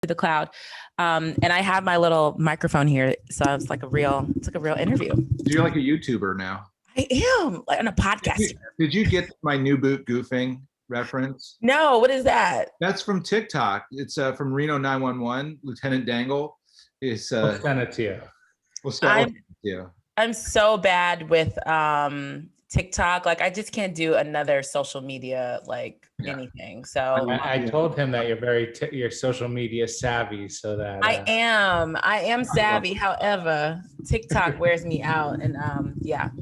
the cloud. And I have my little microphone here. So it's like it's like a real interview. You're like a YouTuber now. I am, like, on a podcast. Did you get my new boot goofing reference? No, what is that? That's from TikTok. It's from Reno 911. Lieutenant Dangle is. We'll send it to you. We'll send it to you. I'm so bad with TikTok. Like, I just can't do another social media, anything. So I told him that you're social media savvy, so that I am savvy. However, TikTok wears me out, and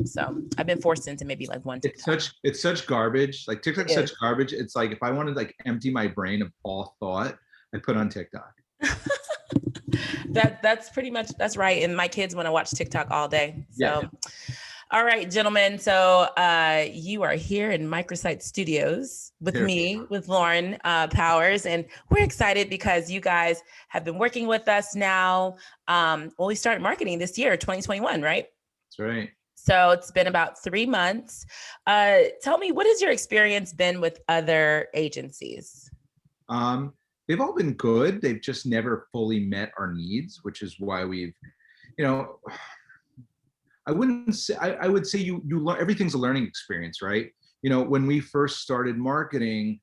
so I've been forced into maybe like one TikTok. It's such garbage. Like, TikTok's such garbage. It's like, if I want to like empty my brain of all thought, I put on TikTok. That's pretty much, that's right. And my kids want to watch TikTok all day. So all right, gentlemen. So you are here in Microsite Studios with me, with Lauren Powers, and we're excited because you guys have been working with us now. We started marketing this year, 2021, right? That's right. So it's been about 3 months. Tell me, what has your experience been with other agencies? They've all been good. They've just never fully met our needs, which is why we've, I would say you learn, everything's a learning experience, right? When we first started marketing,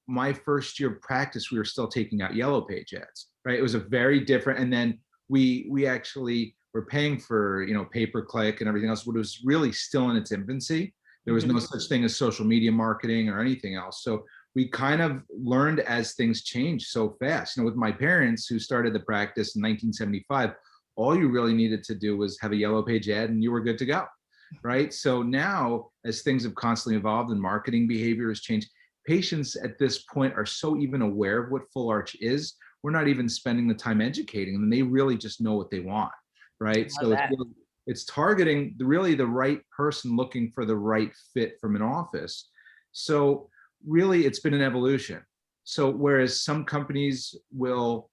my first year of practice, we were still taking out yellow page ads, right? It was a very different, and then we actually were paying for, pay-per-click and everything else, but it was really still in its infancy. There was no such thing as social media marketing or anything else. So we kind of learned as things changed so fast. With my parents, who started the practice in 1975, all you really needed to do was have a yellow page ad and you were good to go, right? So now, as things have constantly evolved and marketing behavior has changed, patients at this point are so even aware of what full arch is, we're not even spending the time educating them. They really just know what they want, right? So it's targeting the right person looking for the right fit from an office. So really, it's been an evolution. So whereas some companies will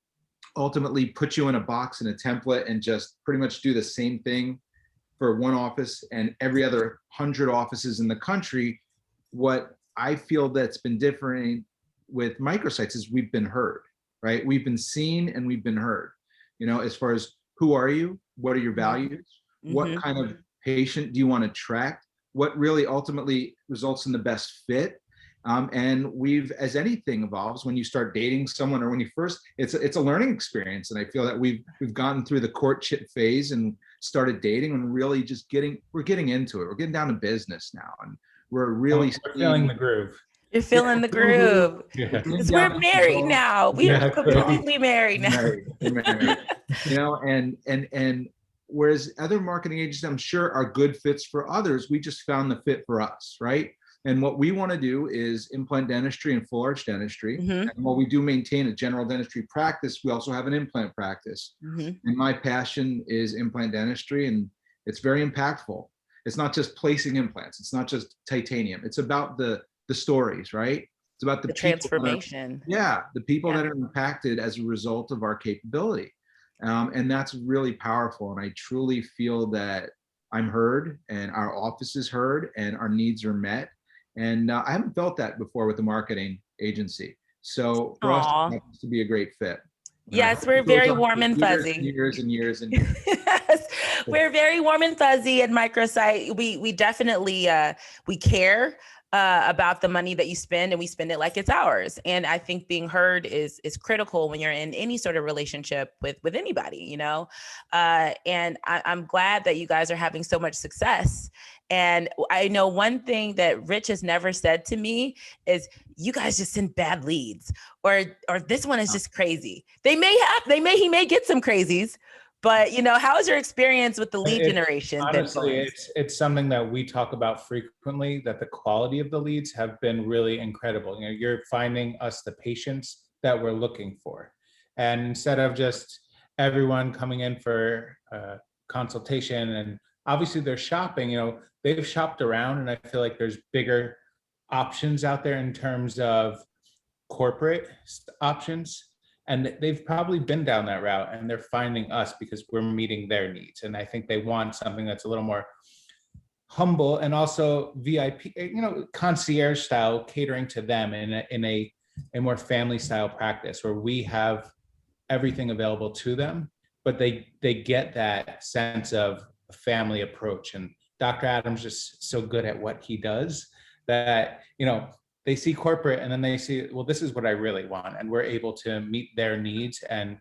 ultimately put you in a box and a template and just pretty much do the same thing for one office and every other 100 offices in the country, what I feel that's been different with microsites is we've been heard, right? We've been seen and we've been heard, as far as who are you? What are your values? What kind of patient do you want to attract? What really ultimately results in the best fit? And we've, as anything evolves, when you start dating someone or when you first, it's a learning experience. And I feel that we've gotten through the courtship phase and started dating and really just we're getting into it. We're getting down to business now. And we're really feeling the groove. You're feeling the groove. Because we're married now. We are completely married now. And whereas other marketing agencies, I'm sure, are good fits for others, we just found the fit for us, right? And what we want to do is implant dentistry and full arch dentistry. And while we do maintain a general dentistry practice, we also have an implant practice. And my passion is implant dentistry, and it's very impactful. It's not just placing implants. It's not just titanium. It's about the stories, right? It's about the transformation. The people that are impacted as a result of our capability. And that's really powerful. And I truly feel that I'm heard and our office is heard and our needs are met. And I haven't felt that before with the marketing agency. So for us, it happens to be a great fit. Yes, we're very warm and fuzzy. Years and years. Yes, we're very warm and fuzzy at Microsite. We definitely we care about the money that you spend, and we spend it like it's ours. And I think being heard is critical when you're in any sort of relationship with anybody, and I'm glad that you guys are having so much success. And I know one thing that Rich has never said to me is, you guys just send bad leads, or this one is just crazy. He may get some crazies, but how is your experience with the lead generation? Honestly, it's something that we talk about frequently, that the quality of the leads have been really incredible. You're finding us the patients that we're looking for. And instead of just everyone coming in for consultation, and obviously they're shopping, they've shopped around, and I feel like there's bigger options out there in terms of corporate options. And they've probably been down that route, and they're finding us because we're meeting their needs. And I think they want something that's a little more humble and also VIP, concierge style, catering to them in a more family style practice, where we have everything available to them, but they get that sense of a family approach. And Dr. Adam's just so good at what he does that, you know, they see corporate and then they see, well, this is what I really want. And we're able to meet their needs, and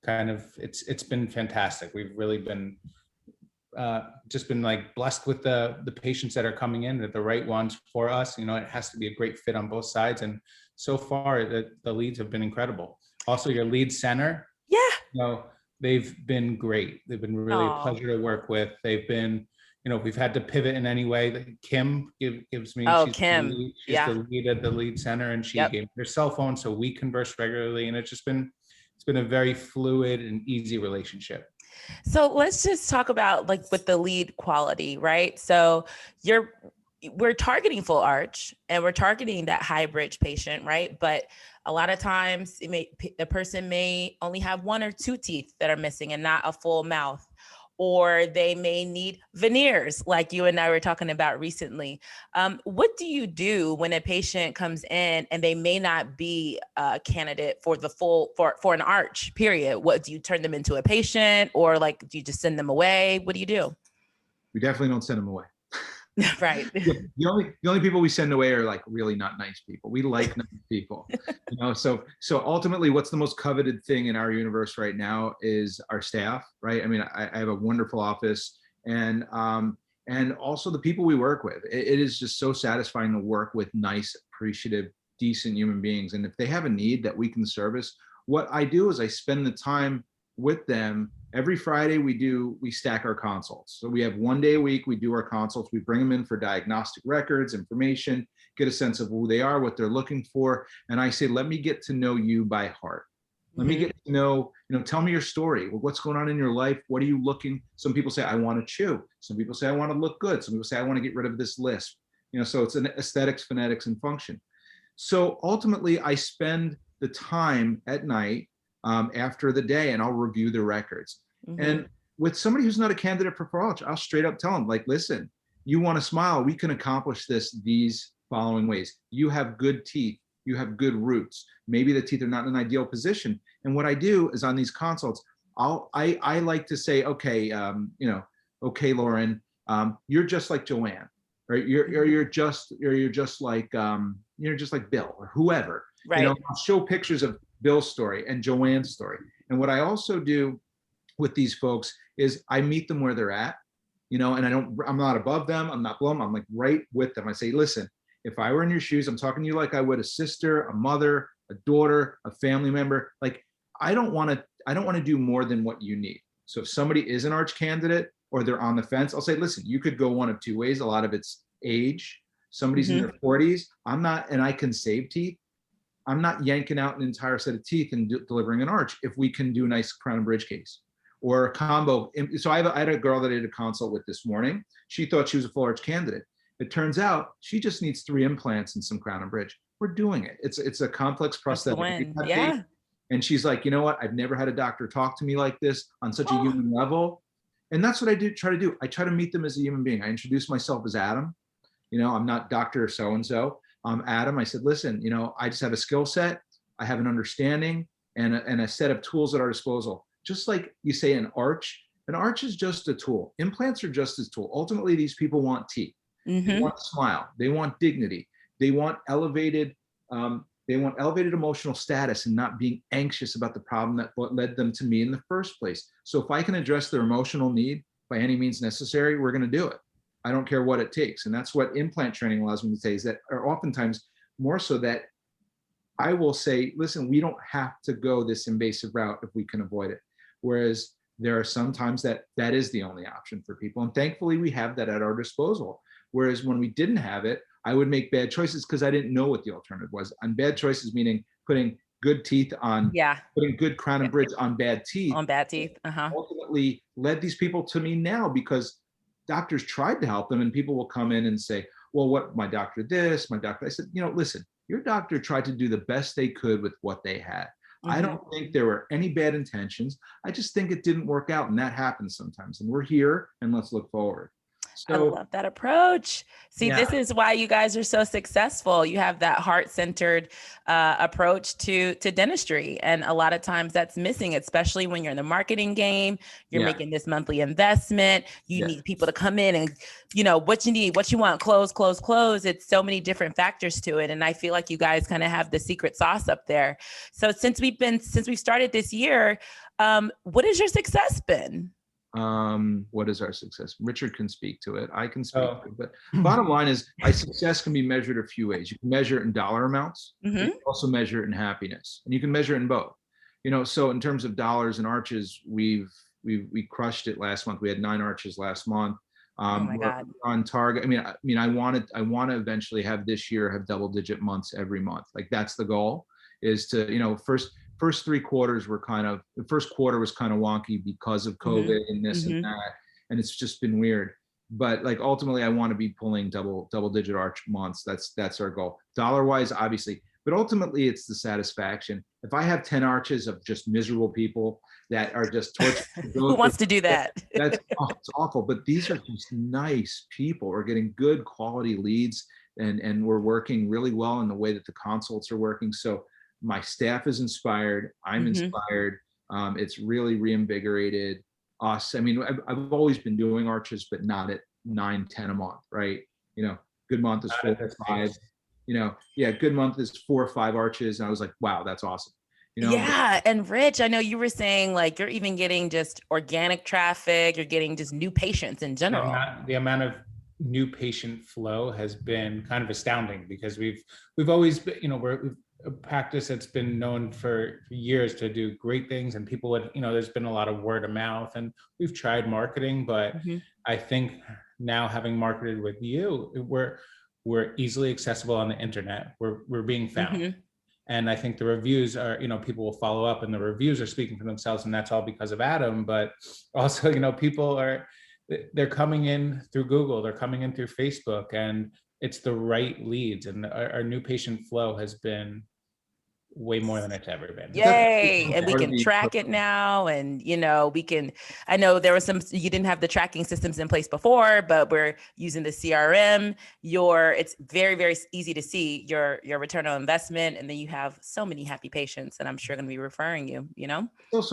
kind of, it's been fantastic. We've really been just been like blessed with the patients that are coming in, that the right ones for us. You know, it has to be a great fit on both sides. And so far the leads have been incredible. Also, your lead center, Yeah. you know, they've been great. They've been really a pleasure to work with. They've been, you know, if we've had to pivot in any way, Kim gives me, Oh, she's Kim. the lead at the lead center, and she gave me her cell phone, so we converse regularly, and it's been a very fluid and easy relationship. So let's just talk about like with the lead quality, right? So we're targeting full arch and we're targeting that high bridge patient, right? But a lot of times the person may only have 1 or 2 teeth that are missing and not a full mouth, or they may need veneers like you and I were talking about recently. What do you do when a patient comes in and they may not be a candidate for the full, for an arch period? What do you turn them into a patient, or like, do you just send them away? What do you do? We definitely don't send them away. Right. The only people we send away are like really not nice people. We like nice people, you know. So ultimately, what's the most coveted thing in our universe right now is our staff, right? I mean, I have a wonderful office, and also the people we work with. It is just so satisfying to work with nice, appreciative, decent human beings. And if they have a need that we can service, what I do is I spend the time with them. Every Friday we stack our consults. So we have 1 day a week, we do our consults, we bring them in for diagnostic records, information, get a sense of who they are, what they're looking for. And I say, let me get to know you by heart. Let me get to know, you know, tell me your story. What's going on in your life? What are you looking? Some people say, I want to chew. Some people say, I want to look good. Some people say, I want to get rid of this lisp. You know, so it's an aesthetics, phonetics, and function. So ultimately I spend the time at night after the day, and I'll review the records. And with somebody who's not a candidate for arch, I'll straight up tell them, like, listen, you want to smile, we can accomplish this these following ways. You have good teeth, you have good roots. Maybe the teeth are not in an ideal position. And what I do is on these consults, I like to say, okay, you know, okay, Lauren, you're just like Joanne, right? You're just like Bill or whoever. Right. You know, I'll show pictures of Bill's story and Joanne's story. And what I also do with these folks is I meet them where they're at, you know, and I'm not above them, I'm not below them, I'm like right with them. I say, listen, if I were in your shoes, I'm talking to you like I would a sister, a mother, a daughter, a family member. Like, I don't want to do more than what you need. So if somebody is an arch candidate or they're on the fence, I'll say, listen, you could go one of 2 ways. A lot of it's age. Somebody's in their 40s. And I can save teeth. I'm not yanking out an entire set of teeth and delivering an arch if we can do a nice crown and bridge case or a combo. So I had a girl that I did a consult with this morning. She thought she was a full arch candidate. It turns out she just needs 3 implants and some crown and bridge. We're doing it. It's a complex prosthetic. Yeah. And she's like, you know what? I've never had a doctor talk to me like this on such a human level. And that's what I try to do. I try to meet them as a human being. I introduce myself as Adam. You know, I'm not Dr. So-and-so. I'm Adam. I said, listen, you know, I just have a skill set. I have an understanding and a set of tools at our disposal. Just like you say an arch is just a tool. Implants are just a tool. Ultimately, these people want teeth. They want a smile. They want dignity. They want elevated emotional status and not being anxious about the problem that led them to me in the first place. So if I can address their emotional need by any means necessary, we're going to do it. I don't care what it takes. And that's what implant training allows me to say, is that are oftentimes more so that I will say, listen, we don't have to go this invasive route if we can avoid it. Whereas there are some times that is the only option for people. And thankfully we have that at our disposal. Whereas when we didn't have it, I would make bad choices because I didn't know what the alternative was. And bad choices meaning putting good teeth on, putting good crown and bridge on bad teeth. On bad teeth. Ultimately led these people to me now because doctors tried to help them, and people will come in and say, well, what my doctor this, my doctor, I said, you know, listen, your doctor tried to do the best they could with what they had. I don't think there were any bad intentions. I just think it didn't work out, and that happens sometimes. And we're here, and let's look forward. I love that approach. See, this is why you guys are so successful. You have that heart-centered approach to dentistry. And a lot of times that's missing, especially when you're in the marketing game, you're making this monthly investment. You need people to come in and, you know, what you need, what you want, close. It's so many different factors to it. And I feel like you guys kind of have the secret sauce up there. So since we started this year, what has your success been? What is our success? Richard can speak to it. I can speak to it. But bottom line is, success can be measured a few ways. You can measure it in dollar amounts. You can also measure it in happiness, and you can measure it in both. You know, so in terms of dollars and arches, we crushed it last month. We had 9 arches last month. Oh my God. On target. I want to eventually have this year have double-digit months every month. Like that's the goal. Is to, you know, first 3 quarters were the first quarter was kind of wonky because of COVID and this and that, and it's just been weird. But like ultimately, I want to be pulling double-digit arch months. That's our goal, dollar-wise, obviously. But ultimately, it's the satisfaction. If I have 10 arches of just miserable people that are just tortured, who wants to do that? It's awful. But these are just nice people. We're getting good quality leads, and we're working really well in the way that the consults are working. So my staff is inspired. I'm inspired. It's really reinvigorated us. I mean, I've always been doing arches, but not at 9, 10 a month, right? You know, good month is 4 or 5. You know, good month is 4 or 5 arches. And I was like, wow, that's awesome. You know, and Rich, I know you were saying like you're even getting just organic traffic. You're getting just new patients in general. The amount of new patient flow has been kind of astounding, because we've always been, you know, we're a practice that's been known for years to do great things, and people would, you know, there's been a lot of word of mouth, and we've tried marketing, but I think now, having marketed with you, we're easily accessible on the internet. We're being found. And I think the reviews are, you know, people will follow up, and the reviews are speaking for themselves, and that's all because of Adam. But also, you know, they're coming in through Google, they're coming in through Facebook, and it's the right leads. And our new patient flow has been way more than it's ever been. Yay. And we can track it now. And, you know, I know there was you didn't have the tracking systems in place before, but we're using the CRM. It's very, very easy to see your return on investment. And then you have so many happy patients, and I'm sure going to be referring you, you know? That's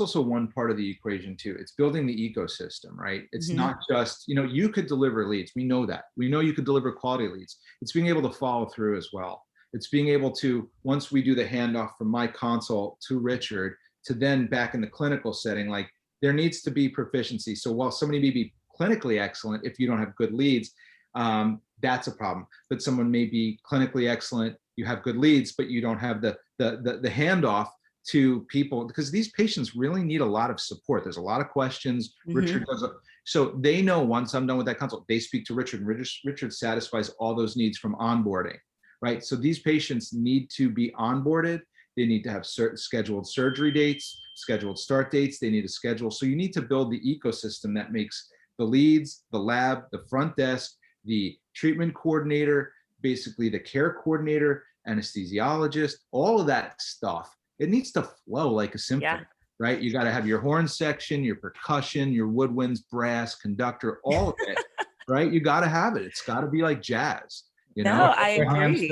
also one part of the equation too. It's building the ecosystem, right? It's not just, you know, you could deliver leads. We know that. We know you could deliver quality leads. It's being able to follow through as well. It's being able to, once we do the handoff from my consult to Richard, to then back in the clinical setting, like there needs to be proficiency. So while somebody may be clinically excellent, if you don't have good leads, that's a problem. But someone may be clinically excellent, you have good leads, but you don't have the handoff to people, because these patients really need a lot of support. There's a lot of questions. Richard does it. So they know once I'm done with that consult, they speak to Richard, and Richard satisfies all those needs from onboarding. Right. So these patients need to be onboarded. They need to have scheduled surgery dates, scheduled start dates. They need to schedule. So you need to build the ecosystem that makes the leads, the lab, the front desk, the treatment coordinator, basically the care coordinator, anesthesiologist, all of that stuff. It needs to flow like a symphony, right? You got to have your horn section, your percussion, your woodwinds, brass, conductor, all of it, right? You got to have it. It's got to be like jazz. You know? No, I agree.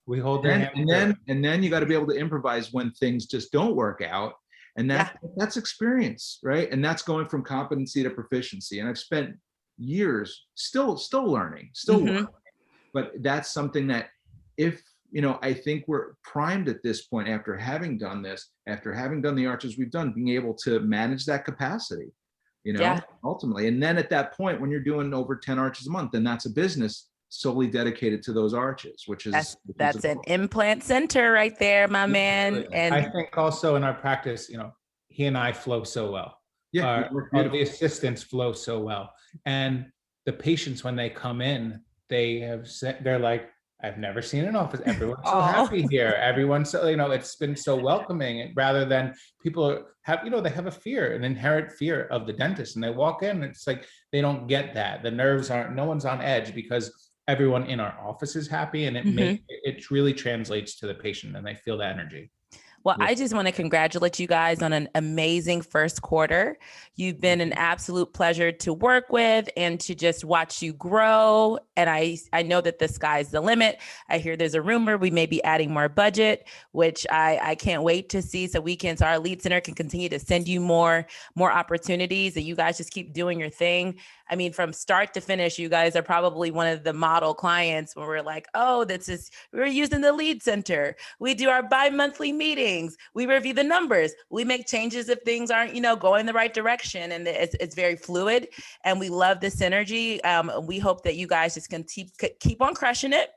We hold their hand. And then you got to be able to improvise when things just don't work out. And that's experience, right? And that's going from competency to proficiency. And I've spent years still learning, learning. But that's something that, if, you know, I think we're primed at this point, after having done this, after having done the arches we've done, being able to manage that capacity, you know, ultimately. And then at that point, when you're doing over 10 arches a month, then that's a business solely dedicated to those arches, which is that's an implant center right there, my man. And I think also in our practice, you know, he and I flow so well. The assistants flow so well, and the patients, when they come in, they're like, I've never seen an office. Everyone's so happy here. Everyone's so, you know, it's been so welcoming, rather than people have, you know, they have an inherent fear of the dentist, and they walk in and it's like, they don't get that. The nerves no one's on edge, because everyone in our office is happy, and it really translates to the patient, and they feel the energy. Well, I just want to congratulate you guys on an amazing first quarter. You've been an absolute pleasure to work with and to just watch you grow. And I know that the sky's the limit. I hear there's a rumor we may be adding more budget, which I can't wait to see, so our lead center can continue to send you more opportunities, and you guys just keep doing your thing. I mean, from start to finish, you guys are probably one of the model clients where we're like, oh, we're using the lead center. We do our bi-monthly meetings. We review the numbers. We make changes if things aren't, going the right direction. And it's very fluid. And we love the synergy. We hope that you guys just can keep on crushing it,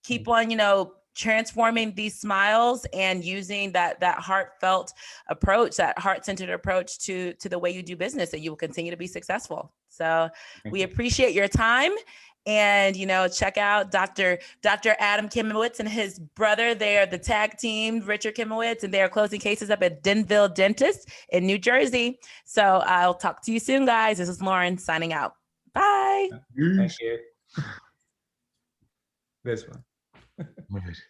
keep on, transforming these smiles and using that heartfelt approach, that heart-centered approach to the way you do business, and you will continue to be successful. So we appreciate your time. And, check out Dr. Adam Kimowitz and his brother. They are the tag team, Richard Kimowitz, and they are closing cases up at Denville Dentist in New Jersey. So I'll talk to you soon, guys. This is Lauren signing out. Bye. Thank you. This one. Right.